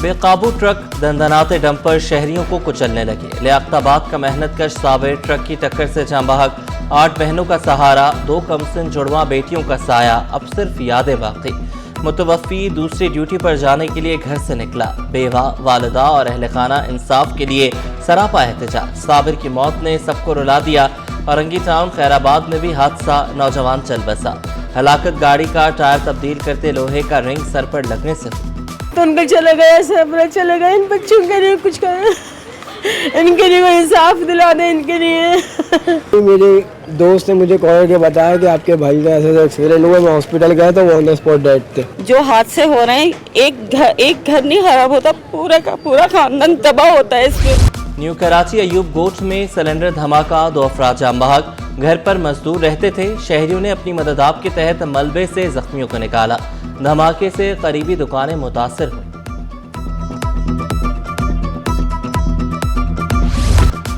بے قابو truck دندناتے dumper شہریوں کو کچلنے لگے۔ لیاقت آباد کا محنت کش صابر ٹرک کی ٹکر سے جاں بحق، 8 بہنوں کا سہارا، 2 کمسن جڑواں بیٹیوں کا سایہ، اب صرف یادیں باقی۔ متوفی دوسری ڈیوٹی پر جانے کے لیے گھر سے نکلا، بیوہ، والدہ اور اہل خانہ انصاف کے لیے سراپا احتجاج۔ صابر کی موت نے سب کو رلا دیا۔ اورنگی ٹاؤن خیر آباد میں بھی حادثہ، نوجوان چل بسا۔ ہلاکت گاڑی کا ٹائر تبدیل کرتے لوہے کا رنگ سر پر لگنے سے ہوئی۔ تو ان کا چلا گیا، سب چلا گیا، ان بچوں کے لیے کچھ کریں، ان کے لیے انصاف دلا دیں ان کے لیے۔ میرے دوست نے مجھے کال کے بتایا کہ آپ کے بھائی کا ایسے ایکسیڈنٹ ہوا، میں ہاسپٹل گیا تو وہ آن دا اسپاٹ ڈیڈ تھے۔ جو حادثے ہو رہے ہیں، ایک گھر نہیں خراب ہوتا، پورا کا پورا خاندان تباہ ہوتا ہے اس میں۔ نیو کراچی ایوب گوٹھ میں سلنڈر دھماکہ، 2 افراد جاں بحق۔ گھر پر مزدور رہتے تھے، شہریوں نے اپنی مدداب کے تحت ملبے سے زخمیوں کو نکالا۔ دھماکے سے قریبی دکانیں متاثر ہوئیں۔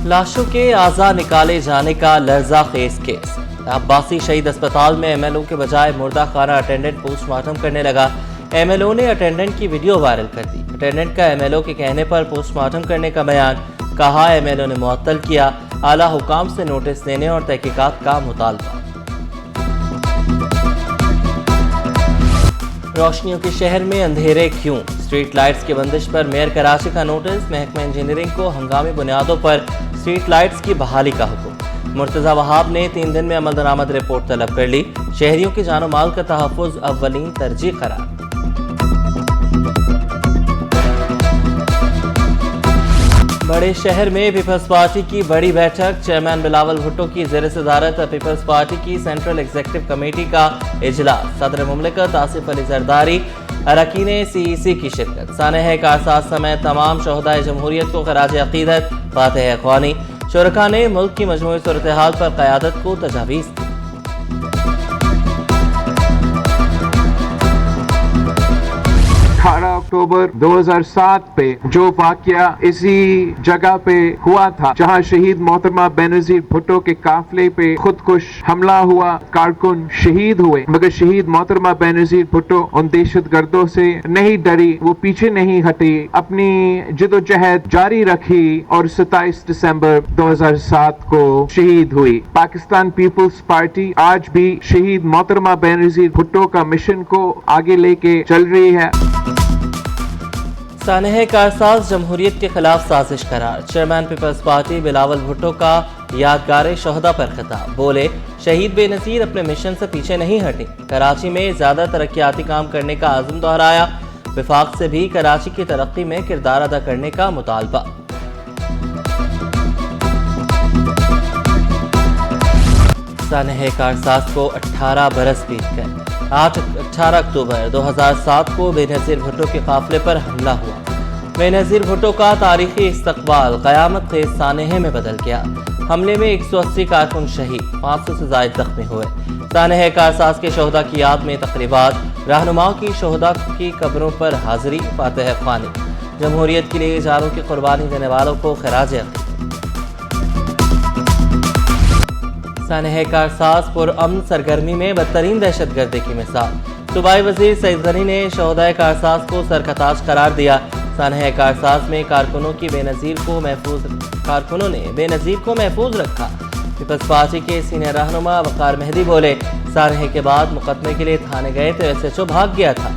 لاشوں کے اعضاء نکالے جانے کا لرزہ خیز کیس۔ عباسی شہید اسپتال میں ایم ایل او کے بجائے مردہ خانہ اٹینڈنٹ پوسٹ مارٹم کرنے لگا۔ ایم ایل او نے اٹینڈنٹ کی ویڈیو وائرل کر دی۔ اٹینڈنٹ کا ایم ایل او کے کہنے پر پوسٹ مارٹم کرنے کا بیان، کہا ایم ایل او نے معطل کیا، اعلیٰ حکام سے نوٹس دینے اور تحقیقات کا مطالبہ۔ روشنیوں کے شہر میں اندھیرے کیوں؟ اسٹریٹ لائٹس کی بندش پر میئر کراچی کا نوٹس، محکمہ انجینئرنگ کو ہنگامی بنیادوں پر اسٹریٹ لائٹس کی بحالی کا حکم۔ مرتضی وہاب نے 3 دن میں عمل درآمد رپورٹ طلب کر لی۔ شہریوں کی جان و مال کا تحفظ اولین ترجیح قرار۔ بڑے شہر میں پیپلز پارٹی کی بڑی بیٹھک، چیئرمین بلاول بھٹو کی زیر صدارت پیپلز پارٹی کی سینٹرل ایگزیکٹو کمیٹی کا اجلاس، صدر مملکت آصف علی زرداری، اراکین سی ای سی کی شرکت۔ سانحہ کارساز سمیت تمام شہدائے جمہوریت کو خراج عقیدت، فاتح اخوانی۔ شرکاء نے ملک کی مجموعی صورتحال پر قیادت کو تجاویز دی۔ 18 اکتوبر 2007 پہ جو واقعہ اسی جگہ پہ ہوا تھا جہاں شہید محترمہ بینظیر بھٹو کے قافلے پہ خودکش حملہ ہوا، کارکن شہید ہوئے، مگر شہید محترمہ بینظیر بھٹو ان دہشت گردوں سے نہیں ڈری، وہ پیچھے نہیں ہٹی، اپنی جدوجہد جاری رکھی اور 27 دسمبر 2007 کو شہید ہوئی۔ پاکستان پیپلز پارٹی آج بھی شہید محترمہ بینظیر بھٹو کا مشن کو آگے لے کے چل رہی ہے۔ سانحہ کارساز جمہوریت کے خلاف سازش قرار، chairman peoples party Bilawal Bhutto کا یادگار شہداء پر خطاب، بولے شہید بے نظیر اپنے مشن سے پیچھے نہیں ہٹی، کراچی میں زیادہ ترقیاتی کام کرنے کا عزم دہرایا، وفاق سے بھی کراچی کی ترقی میں کردار ادا کرنے کا مطالبہ۔ سانحہ کارساز کو 18 برس بیت گئے۔ 18 اکتوبر 2007 کو بے نظیر بھٹو کے قافلے پر حملہ ہوا۔ بے نظیر بھٹو کا تاریخی استقبال قیامت خیز سانحہ میں بدل گیا۔ حملے میں 180 کارکن شہید، 500 سے زائد زخمی ہوئے۔ سانحہ کارساز کے شہداء کی یاد میں تقریبات، رہنماؤں کی شہداء کی قبروں پر حاضری، فاتح خوانی۔ جمہوریت کے لیے جانوں کی قربانی دینے والوں کو خراج عقیدت۔ سانحہ کارساز پر امن سرگرمی میں بدترین دہشت گردی کی مثال، صوبائی وزیر سعید غنی نے شہدائے کارساز کو سرکتاج قرار دیا۔ سانحہ کارساز میں کارکنوں نے بے نظیر کو محفوظ رکھا۔ پیپلز پارٹی کے سینئر رہنما وقار مہدی بولے سانحہ کے بعد مقدمے کے لیے تھانے گئے تو ایس ایچ او بھاگ گیا تھا،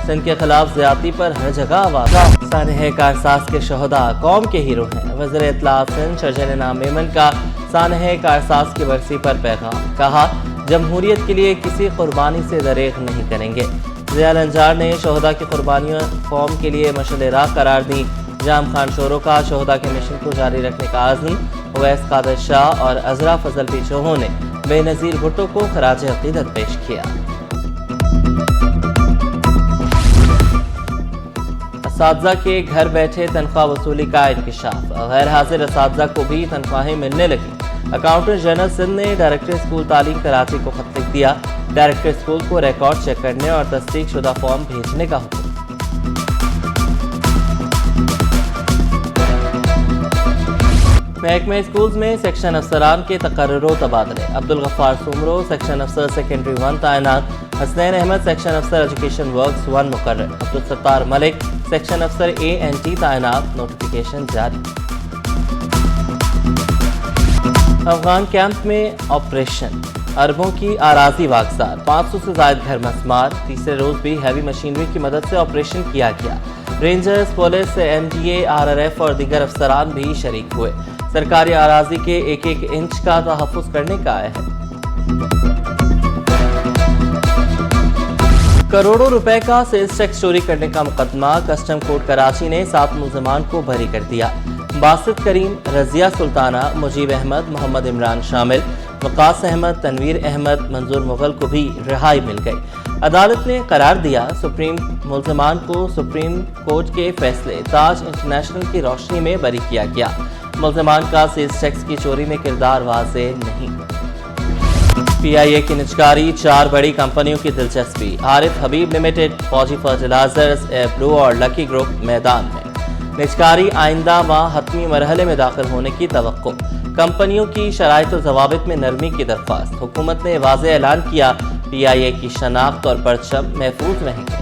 سندھ کے خلاف زیادتی پر ہر جگہ آواز۔ سانحہ کارساز کے شہداء قوم کے ہیرو ہیں، وزیر اطلاعات سندھ شرجیل انعام میمن کا سانحہ کارساز کی برسی پر پیغام، کہا جمہوریت کے لیے کسی قربانی سے دریغ نہیں کریں گے۔ ضیاء الانجار نے شہداء کی قربانیاں قوم کے لیے مشعل راہ قرار دی۔ جام خان شورو کا شہداء کے مشن کو جاری رکھنے کا عزم، اویس قادر شاہ اور عذرا فضل پیچوہوں نے بے نظیر بھٹو کو خراج عقیدت پیش کیا۔ اساتذہ کے گھر بیٹھے تنخواہ وصولی کا انکشاف، غیر حاضر اساتذہ کو بھی تنخواہیں ملنے لگی۔ اکاؤنٹنٹ جنرل سندھ نے ڈائریکٹر اسکول تعلیم کراچی کو خط لکھ دیا، ڈائریکٹر اسکول کو ریکارڈ چیک کرنے اور تصدیق شدہ فارم بھیجنے کا حکم۔ محکمہ اسکولز میں سیکشن افسران کے تقرر و تبادلے، عبدالغفار سومرو سیکشن افسر سیکنڈری 1 تعینات، حسنین احمد سیکشن افسر ایجوکیشن ورکس 1 مقرر. عبدالستار ملک سیکشن افسر A&T تعینات. نوٹیفیکیشن جاری. افغان کیمپ میں آپریشن. اربوں کی اراضی واگزار. 500 سے زائد گھر مسمار. تیسرے روز بھی ہیوی مشینری کی مدد سے آپریشن کیا گیا. رینجرز، پولیس، MDA، RRF اور دیگر افسران بھی شریک ہوئے. سرکاری اراضی کے ایک ایک انچ کا تحفظ کرنے کا عہد. کروڑوں روپے کا سیلز ٹیکس چوری کرنے کا مقدمہ. کسٹم کورٹ کراچی نے 7 ملزمان کو بری کر دیا. باسط کریم، رضیہ سلطانہ، مجیب احمد، محمد عمران شامل. وقاص احمد، تنویر احمد، منظور مغل کو بھی رہائی مل گئی. عدالت نے قرار دیا سپریم ملزمان کو سپریم کورٹ کے فیصلے تاج انٹرنیشنل کی روشنی میں بری کیا گیا. ملزمان کا سیلز ٹیکس کی چوری میں کردار واضح نہیں. PIA کی نجکاری. 4 بڑی کمپنیوں کی دلچسپی. عارف حبیب لمیٹڈ، فوجی فرٹیلائزرز، ایئر بلو اور لکی گروپ میدان میں. نجکاری آئندہ ماہ حتمی مرحلے میں داخل ہونے کی توقع. کمپنیوں کی شرائط و ضوابط میں نرمی کی درخواست. حکومت نے واضح اعلان کیا PIA کی شناخت اور پرچم محفوظ رہیں گے.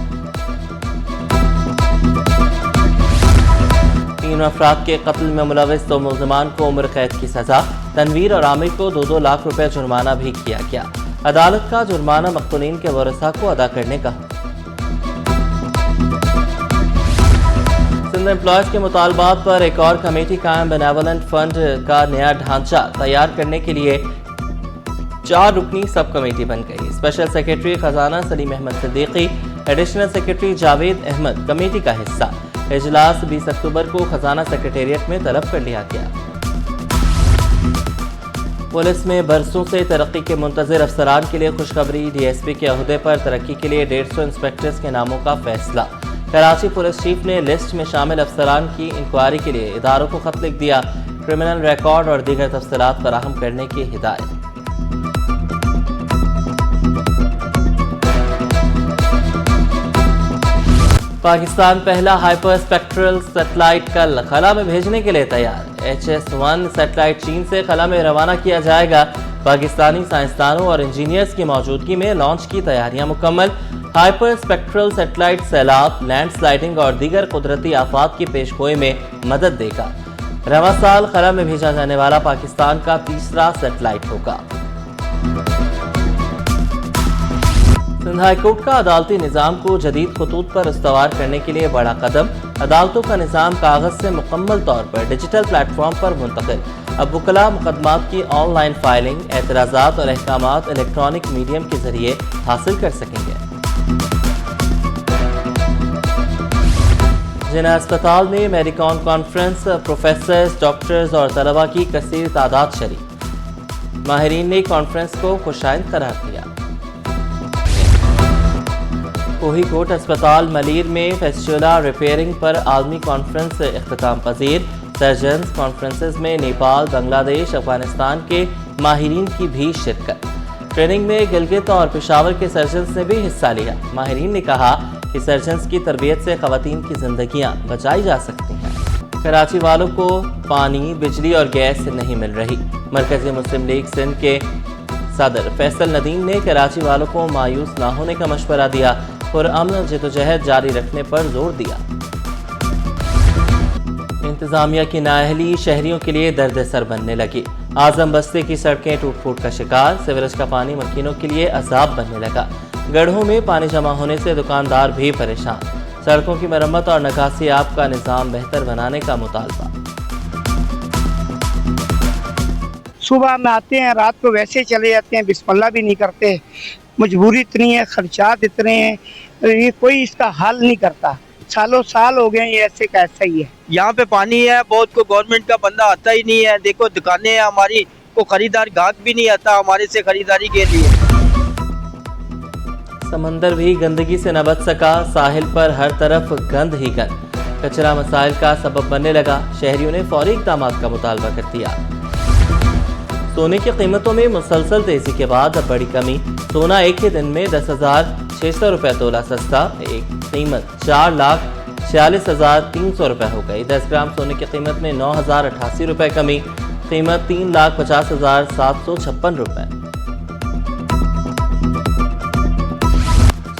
3 افراد کے قتل میں ملوث 2 ملزمان کو عمر قید کی سزا. تنویر اور عامر کو 2 لاکھ روپے جرمانہ بھی کیا گیا. عدالت کا جرمانہ مقتولین کے ورثاء کو ادا کرنے کا. سندھ امپلائز کے مطالبات پر ایک اور کمیٹی قائم. بینیولنٹ فنڈ کا نیا ڈھانچہ تیار کرنے کے لیے 4 رکنی سب کمیٹی بن گئی. اسپیشل سیکرٹری خزانہ Saleem Ahmed Siddiqui, additional secretary Javed Ahmed committee کا حصہ. اجلاس 20 اکتوبر کو خزانہ سیکرٹیریٹ میں طلب کر لیا گیا. پولیس میں برسوں سے ترقی کے منتظر افسران کے لیے خوشخبری. DSP کے عہدے پر ترقی کے لیے 150 انسپیکٹرز کے ناموں کا فیصلہ. کراچی پولیس چیف نے لسٹ میں شامل افسران کی انکوائری کے لیے اداروں کو خط لکھ دیا. کرمنل ریکارڈ اور دیگر تفصیلات فراہم کرنے کی ہدایت. پاکستان پہلا ہائپر اسپیکٹرل سیٹلائٹ کل خلا میں بھیجنے کے لیے تیار. HS-1 سیٹلائٹ چین سے خلا میں روانہ کیا جائے گا. پاکستانی سائنسدانوں اور انجینئرز کی موجودگی میں لانچ کی تیاریاں مکمل. ہائپر اسپیکٹرل سیٹلائٹ سیلاب، لینڈ سلائڈنگ اور دیگر قدرتی آفات کی پیش گوئی میں مدد دے گا. رواں سال خلا میں بھیجا جانے والا پاکستان کا تیسرا سیٹلائٹ ہوگا. سندھ ہائی کورٹ کا عدالتی نظام کو جدید خطوط پر استوار کرنے کے لیے بڑا قدم. عدالتوں کا نظام کاغذ سے مکمل طور پر ڈیجیٹل پلیٹ فارم پر منتقل. اب وکلاء مقدمات کی آن لائن فائلنگ، اعتراضات اور احکامات الیکٹرانک میڈیم کے ذریعے حاصل کر سکیں گے. جناح اسپتال میں میڈیکون کانفرنس. پروفیسرز، ڈاکٹرز اور طلباء کی کثیر تعداد شریک. ماہرین نے کانفرنس کو خوشائند قرار دیا. کوہی کوٹ اسپتال ملیر میں فیسٹولا ریپیئرنگ پر عالمی کانفرنس اختتام پذیر. سرجنز کانفرنسز میں نیپال، بنگلہ دیش، افغانستان کے ماہرین کی بھی شرکت. ٹریننگ میں گلگت اور پشاور کے سرجنز نے بھی حصہ لیا. ماہرین نے کہا کہ سرجنز کی تربیت سے خواتین کی زندگیاں بچائی جا سکتی ہیں. کراچی والوں کو پانی، بجلی اور گیس نہیں مل رہی. مرکزی مسلم لیگ سندھ کے صدر فیصل ندیم نے کراچی والوں کو مایوس نہ ہونے کا مشورہ دیا. پرامن جدوجہد جاری رکھنے پر زور دیا. انتظامیہ کی نااہلی شہریوں کے لیے درد سر بننے لگی. اعظم بستی کی سڑکیں ٹوٹ پھوٹ کا شکار. سیوریج کا پانی مکینوں کے لیے عذاب بننے لگا. گڑھوں میں پانی جمع ہونے سے دکاندار بھی پریشان. سڑکوں کی مرمت اور نکاسی آب کا نظام بہتر بنانے کا مطالبہ. صبح میں آتے ہیں، رات کو ویسے چلے جاتے ہیں، بسم اللہ بھی نہیں کرتے. مجبوری اتنی ہے، خرچات اتنے ہیں، یہ کوئی اس کا حل نہیں کرتا. سالوں سال ہو گئے یہ ایسے کا ایسا ہی ہے. یہاں پہ پانی ہے بہت، کو گورنمنٹ کا بندہ آتا ہی نہیں ہے. دیکھو دکانیں ہیں ہماری، کو خریدار گاہک بھی نہیں آتا ہمارے سے خریداری کے لیے. سمندر بھی گندگی سے نہ بچ سکا. ساحل پر ہر طرف گند ہی گند. کچرا مسائل کا سبب بننے لگا. شہریوں نے فوری اقدامات کا مطالبہ کر دیا. سونے کی قیمتوں میں مسلسل تیزی کے بعد اب بڑی کمی. سونا ایک ہی دن میں 10,600 روپے تولہ سستا. ایک قیمت 4,46,300 روپے ہو گئی. 10 گرام سونے کی قیمت میں 9,088 روپے کمی. قیمت 3,50,756 روپے.